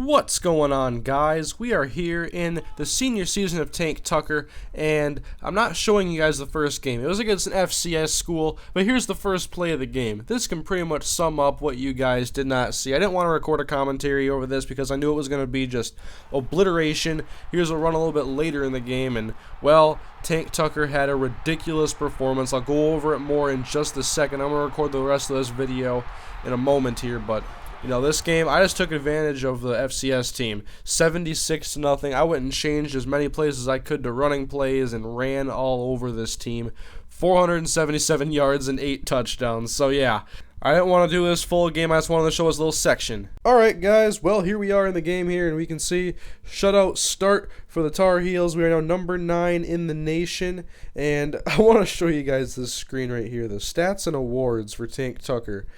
What's going on, guys? We are here in the senior season of Tank Tucker, and I'm not showing you guys the first game. It was against an FCS school, but here's the first play of the game. This can pretty much sum up what you guys did not see. I didn't want to record a commentary over this because I knew it was going to be just obliteration. Here's a run a little bit later in the game, and, well, Tank Tucker had a ridiculous performance. I'll go over it more in just a second. I'm going to record the rest of this video in a moment here, but you know, this game, I just took advantage of the FCS team. 76-0. I went and changed as many plays as I could to running plays and ran all over this team. 477 yards and 8 touchdowns. So, yeah, I didn't want to do this full game. I just wanted to show us a little section. Alright, guys. Well, here we are in the game here, and we can see shutout start for the Tarheels. We are now number 9 in the nation, and I want to show you guys this screen right here. The stats and awards for Tank Tucker.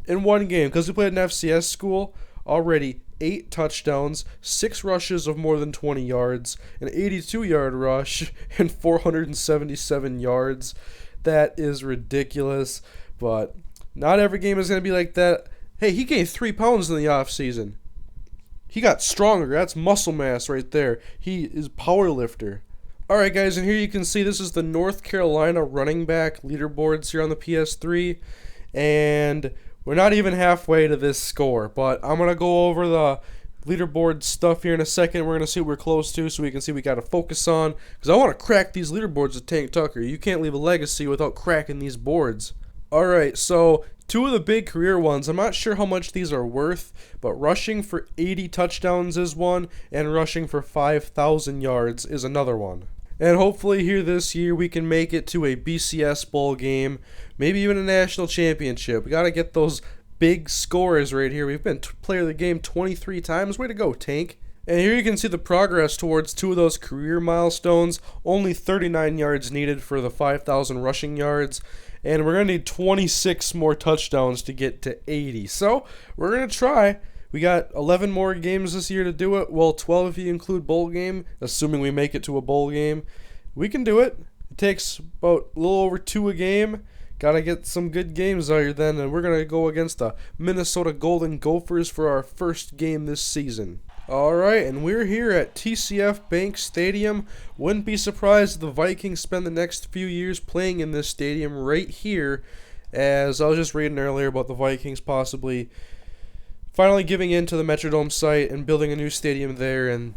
In one game, because we played an FCS school, already 8 touchdowns, 6 rushes of more than 20 yards, an 82-yard rush, and 477 yards. That is ridiculous, but not every game is going to be like that. Hey, he gained 3 pounds in the offseason. He got stronger. That's muscle mass right there. He is power lifter. Alright, guys, and here you can see this is the North Carolina running back leaderboards here on the PS3, and we're not even halfway to this score, but I'm going to go over the leaderboard stuff here in a second. We're going to see what we're close to so we can see what we got to focus on, because I want to crack these leaderboards with Tank Tucker. You can't leave a legacy without cracking these boards. Alright, so 2 of the big career ones, I'm not sure how much these are worth, but rushing for 80 touchdowns is one, and rushing for 5,000 yards is another one. And hopefully here this year we can make it to a BCS bowl game, maybe even a national championship. We got to get those big scores right here. We've been player of the game 23 times. Way to go, Tank. And here you can see the progress towards 2 of those career milestones. Only 39 yards needed for the 5,000 rushing yards. And we're going to need 26 more touchdowns to get to 80. So we're going to try. We got 11 more games this year to do it. Well, 12 if you include bowl game, assuming we make it to a bowl game. We can do it. It takes about a little over 2 a game. Got to get some good games out here then, and we're going to go against the Minnesota Gophers for our first game this season. Alright, and we're here at TCF Bank Stadium. Wouldn't be surprised if the Vikings spend the next few years playing in this stadium right here, as I was just reading earlier about the Vikings possibly finally giving in to the Metrodome site and building a new stadium there, and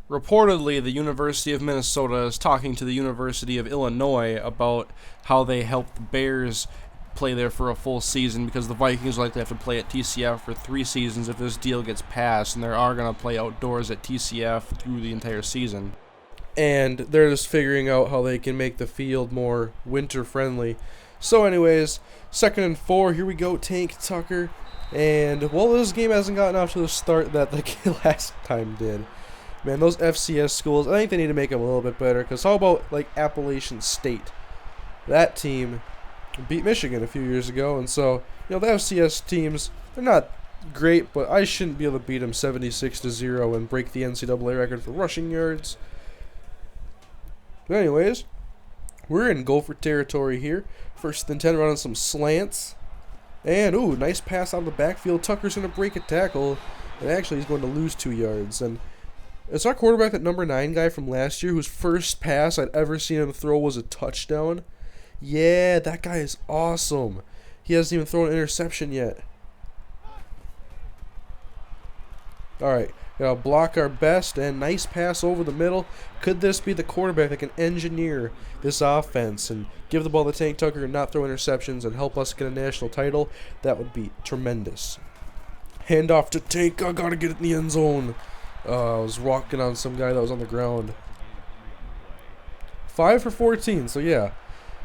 reportedly the University of Minnesota is talking to the University of Illinois about how they help the Bears play there for a full season, because the Vikings likely have to play at TCF for 3 seasons if this deal gets passed, and they are going to play outdoors at TCF through the entire season. And they're just figuring out how they can make the field more winter friendly. So anyways, 2nd and 4, here we go, Tank Tucker. And, well, this game hasn't gotten off to the start that the last time did. Man, those FCS schools, I think they need to make them a little bit better. Because how about, like, Appalachian State? That team beat Michigan a few years ago. And so, you know, the FCS teams, they're not great, but I shouldn't be able to beat them 76-0 and break the NCAA record for rushing yards. But anyways, we're in Gopher territory here. 1st and 10, running some slants. And, ooh, nice pass out of the backfield. Tucker's going to break a tackle. And actually, he's going to lose 2 yards. And it's our quarterback, that number 9 guy from last year, whose first pass I'd ever seen him throw was a touchdown. Yeah, that guy is awesome. He hasn't even thrown an interception yet. Alright, gotta block our best, and nice pass over the middle. Could this be the quarterback that can engineer this offense and give the ball to Tank Tucker and not throw interceptions and help us get a national title? That would be tremendous. Hand off to Tank. I gotta get it in the end zone. I was walking on some guy that was on the ground. 5 for 14, so yeah.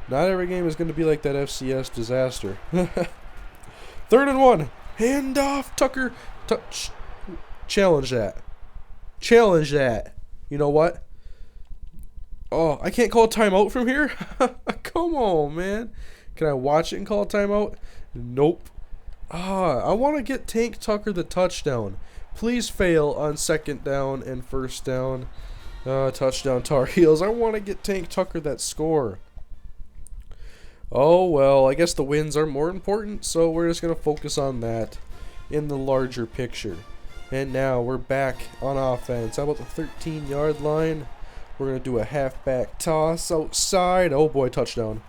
Not every game is going to be like that FCS disaster. 3rd and 1. Hand off, Tucker. Touch. Challenge that. Challenge that. You know what? Oh, I can't call a timeout from here? Come on, man. Can I watch it and call a timeout? Nope. I want to get Tank Tucker the touchdown. Please fail on 2nd down and 1st down. Touchdown Tar Heels. I want to get Tank Tucker that score. Oh, well, I guess the wins are more important, so we're just going to focus on that in the larger picture. And now we're back on offense. How about the 13-yard line? We're going to do a halfback toss outside. Oh boy, touchdown.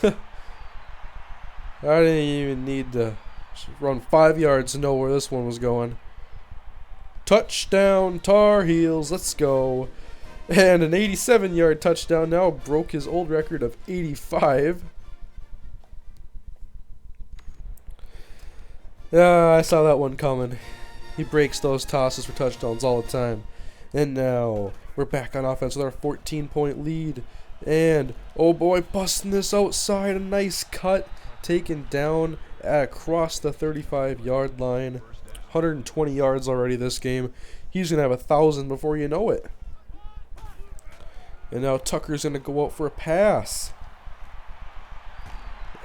I didn't even need to run 5 yards to know where this one was going. Touchdown, Tar Heels. Let's go. And an 87-yard touchdown now broke his old record of 85. I saw that one coming. He breaks those tosses for touchdowns all the time. And now we're back on offense with our 14-point lead. And, oh boy, busting this outside. A nice cut. Taken down across the 35-yard line. 120 yards already this game. He's going to have 1,000 before you know it. And now Tucker's going to go out for a pass.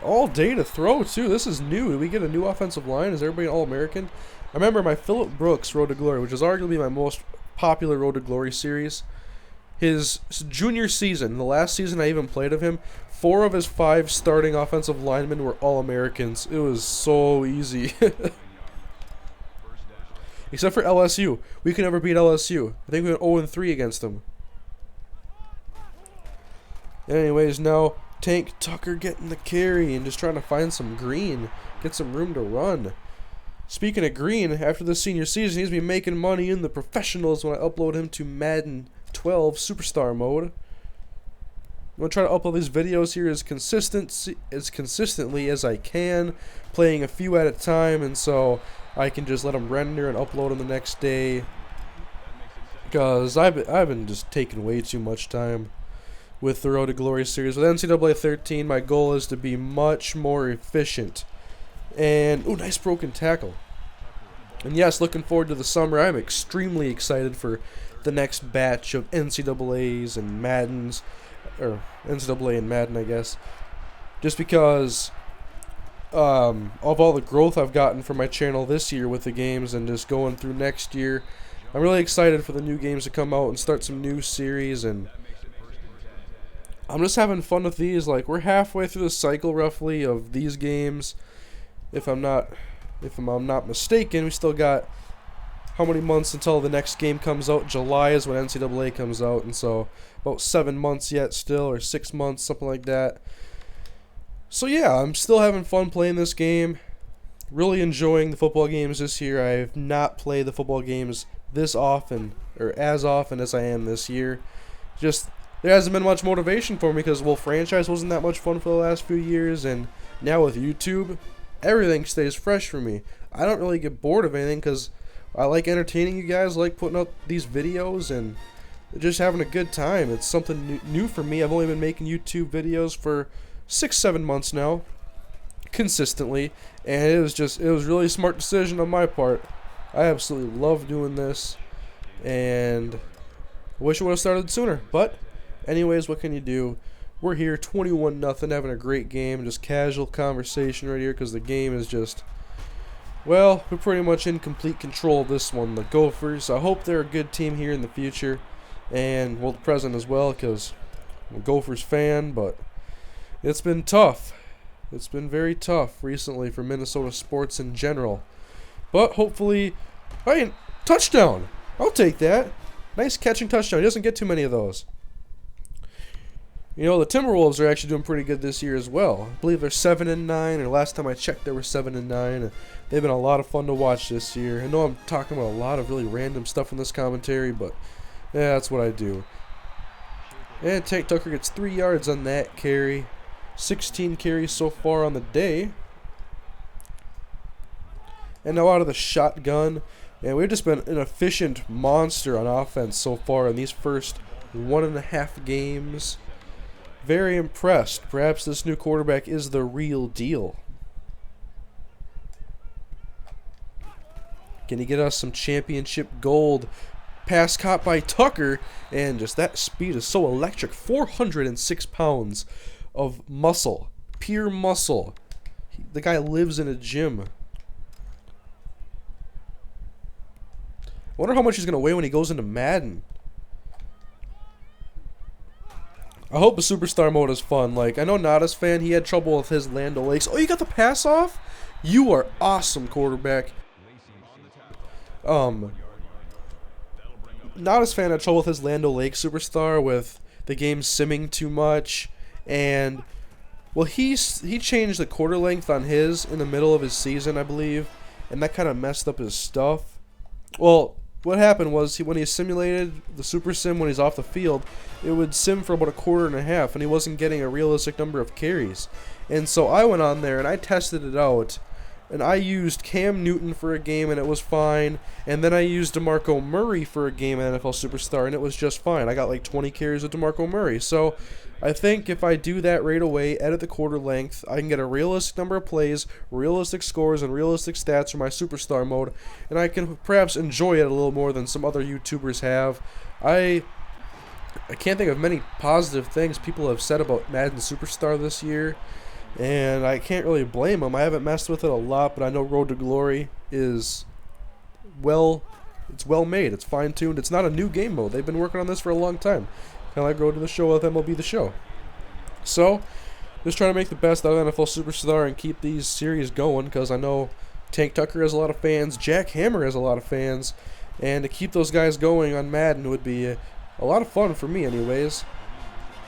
All day to throw, too. This is new. Did we get a new offensive line? Is everybody All-American? I remember my Phillip Brooks Road to Glory, which is arguably my most popular Road to Glory series. His junior season, the last season I even played of him, 4 of his 5 starting offensive linemen were All-Americans. It was so easy. Except for LSU. We could never beat LSU. I think we went 0-3 against them. Anyways, now Tank Tucker getting the carry and just trying to find some green. Get some room to run. Speaking of green, after this senior season, he's going to be making money in the professionals when I upload him to Madden 12 Superstar Mode. I'm going to try to upload these videos here as consistently as I can, playing a few at a time, and so I can just let them render and upload them the next day. Because I've been just taking way too much time with the Road to Glory series. With NCAA 13, my goal is to be much more efficient. And, ooh, nice broken tackle. And yes, looking forward to the summer. I'm extremely excited for the next batch of NCAAs and Maddens, or NCAA and Madden, I guess. Just because of all the growth I've gotten from my channel this year with the games and just going through next year. I'm really excited for the new games to come out and start some new series, and I'm just having fun with these. Like, we're halfway through the cycle roughly of these games. If I'm not mistaken, we still got how many months until the next game comes out? July is when NCAA comes out, and so about 7 months yet still, or 6 months, something like that. So yeah, I'm still having fun playing this game. Really enjoying the football games this year. I have not played the football games this often, or as often as I am this year. Just, there hasn't been much motivation for me because, well, franchise wasn't that much fun for the last few years, and now with YouTube, everything stays fresh for me. I don't really get bored of anything because I like entertaining you guys, I like putting out these videos and just having a good time. It's something new for me. I've only been making YouTube videos for 6-7 months now, consistently, and it was really a smart decision on my part. I absolutely love doing this, and I wish I would have started sooner, but anyways, what can you do? We're here 21-0, having a great game, just casual conversation right here because the game is just, well, we're pretty much in complete control of this one, the Gophers. I hope they're a good team here in the future, and, well, the present as well, because I'm a Gophers fan, but it's been tough. It's been very tough recently for Minnesota sports in general. But hopefully, hey, touchdown! I'll take that. Nice catching touchdown. He doesn't get too many of those. You know, the Timberwolves are actually doing pretty good this year as well. I believe they're 7-9, or last time I checked they were 7-9. They've been a lot of fun to watch this year. I know I'm talking about a lot of really random stuff in this commentary, but yeah, that's what I do. And Tank Tucker gets 3 yards on that carry. 16 carries so far on the day. And now out of the shotgun. And we've just been an efficient monster on offense so far in these first 1.5 games. Very impressed. Perhaps this new quarterback is the real deal. Can he get us some championship gold? Pass caught by Tucker. And just that speed is so electric. 406 pounds of muscle. Pure muscle. The guy lives in a gym. I wonder how much he's going to weigh when he goes into Madden. I hope the Superstar Mode is fun. Like, I know Nada's fan, he had trouble with his Land O'Lakes. Oh, you got the pass off? You are awesome, quarterback. Not as fan of trouble with his Land O'Lakes superstar with the game simming too much, and well, he changed the quarter length on his in the middle of his season, I believe, and that kind of messed up his stuff. Well, what happened was when he simulated the super sim when he's off the field, it would sim for about a quarter and a half, and he wasn't getting a realistic number of carries. And so I went on there and I tested it out, and I used Cam Newton for a game and it was fine, and then I used DeMarco Murray for a game at NFL Superstar and it was just fine. I got like 20 carries with DeMarco Murray. So I think if I do that right away, edit the quarter length, I can get a realistic number of plays, realistic scores, and realistic stats for my Superstar mode, and I can perhaps enjoy it a little more than some other YouTubers have. I can't think of many positive things people have said about Madden Superstar this year, and I can't really blame them. I haven't messed with it a lot, but I know Road to Glory is it's well made. It's fine-tuned. It's not a new game mode. They've been working on this for a long time. Kind of like Road to the Show with MLB The Show. So, just trying to make the best out of NFL Superstar and keep these series going, because I know Tank Tucker has a lot of fans, Jack Hammer has a lot of fans, and to keep those guys going on Madden would be a lot of fun for me anyways.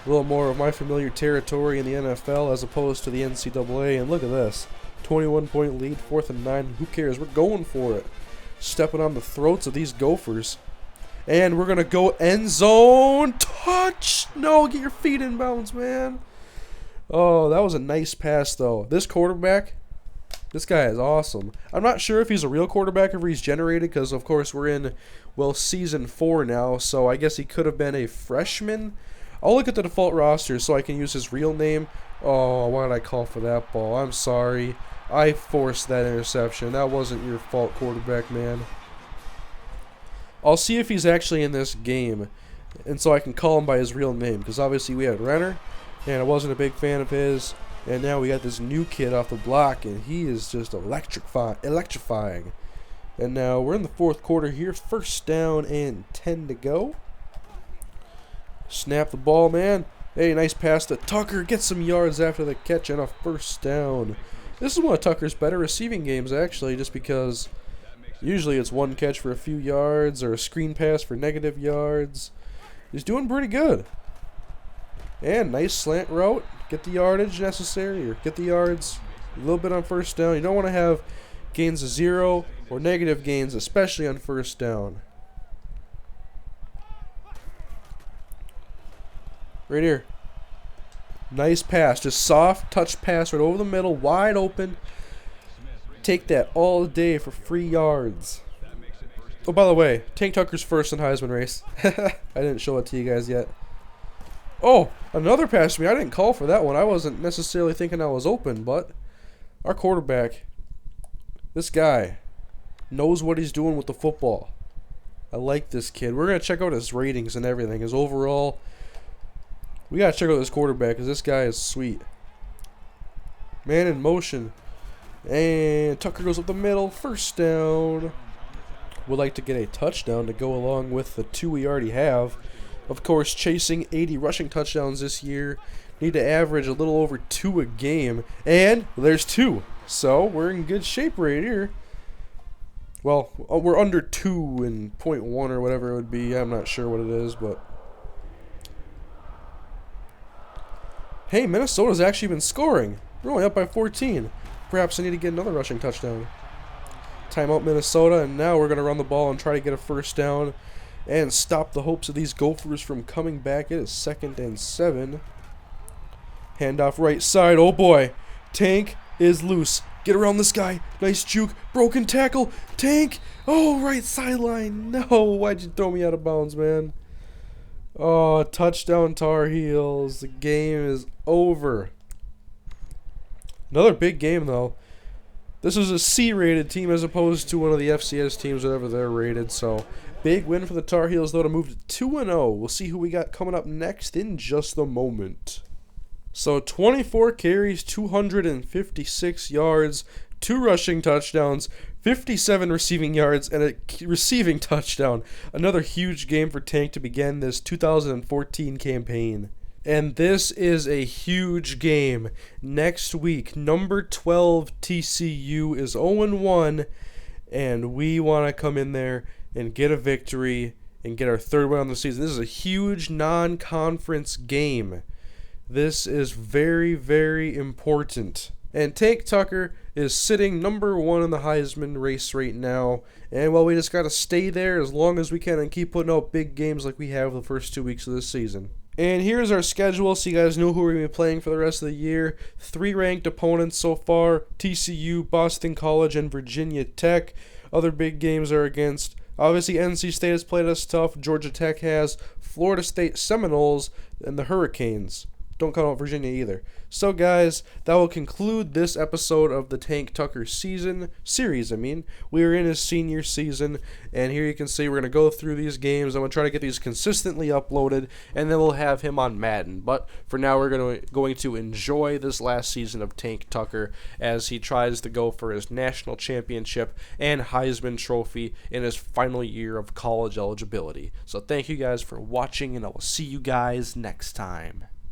A little more of my familiar territory in the NFL as opposed to the NCAA, and look at this. 21-point lead, 4th and 9. Who cares? We're going for it. Stepping on the throats of these Gophers. And we're going to go end zone. Touch! No, get your feet in bounds, man. Oh, that was a nice pass, though. This quarterback, this guy is awesome. I'm not sure if he's a real quarterback or he's generated because, of course, we're in, well, Season 4 now. So I guess he could have been a freshman. I'll look at the default roster so I can use his real name. Oh, why did I call for that ball? I'm sorry. I forced that interception. That wasn't your fault, quarterback, man. I'll see if he's actually in this game, and so I can call him by his real name, because obviously we had Renner, and I wasn't a big fan of his, and now we got this new kid off the block, and he is just electrifying. And now we're in the 4th quarter here, 1st down and 10 to go. Snap the ball, man. Hey, nice pass to Tucker. Get some yards after the catch and a 1st down. This is one of Tucker's better receiving games, actually, just because usually it's one catch for a few yards or a screen pass for negative yards. He's doing pretty good. And nice slant route. Get the yardage necessary, or get the yards a little bit on 1st down. You don't want to have gains of 0 or negative gains, especially on 1st down. Right here. Nice pass. Just soft touch pass right over the middle. Wide open. Take that all day for 3 yards. Oh, by the way, Tank Tucker's first in Heisman race. I didn't show it to you guys yet. Oh, another pass to me. I didn't call for that one. I wasn't necessarily thinking I was open, but our quarterback, this guy, knows what he's doing with the football. I like this kid. We're going to check out his ratings and everything. His overall. We got to check out this quarterback because this guy is sweet. Man in motion. And Tucker goes up the middle. 1st down. Would like to get a touchdown to go along with the 2 we already have. Of course, chasing 80 rushing touchdowns this year. Need to average a little over 2 a game. And there's 2. So we're in good shape right here. Well, we're under 2 and 0.1 or whatever it would be. I'm not sure what it is, but hey, Minnesota's actually been scoring. We're only up by 14. Perhaps I need to get another rushing touchdown. Timeout Minnesota, and now we're going to run the ball and try to get a 1st down and stop the hopes of these Gophers from coming back. It is 2nd and 7. Handoff right side. Oh boy. Tank is loose. Get around this guy. Nice juke. Broken tackle. Tank. Oh, right sideline. No, why'd you throw me out of bounds, man? Oh, touchdown Tar Heels. The game is over. Another big game, though. This is a C-rated team as opposed to one of the FCS teams, whatever they're rated. So, big win for the Tar Heels, though, to move to 2-0. We'll see who we got coming up next in just a moment. So, 24 carries, 256 yards, 2 rushing touchdowns, 57 receiving yards, and a receiving touchdown. Another huge game for Tank to begin this 2014 campaign. And this is a huge game. Next week, number 12 TCU is 0-1, and we want to come in there and get a victory and get our third win on the season. This is a huge non-conference game. This is very, very important. And Tank Tucker is sitting number 1 in the Heisman race right now. And well, we just got to stay there as long as we can and keep putting out big games like we have the first 2 weeks of this season. And here's our schedule so you guys know who we're going to be playing for the rest of the year. 3 ranked opponents so far: TCU, Boston College, and Virginia Tech. Other big games are against, obviously, NC State has played us tough. Georgia Tech has, Florida State Seminoles, and the Hurricanes. Don't count out Virginia either. So, guys, that will conclude this episode of the Tank Tucker series. We are in his senior season, and here you can see we're going to go through these games. I'm going to try to get these consistently uploaded, and then we'll have him on Madden. But for now, we're going to enjoy this last season of Tank Tucker as he tries to go for his national championship and Heisman Trophy in his final year of college eligibility. So thank you guys for watching, and I will see you guys next time.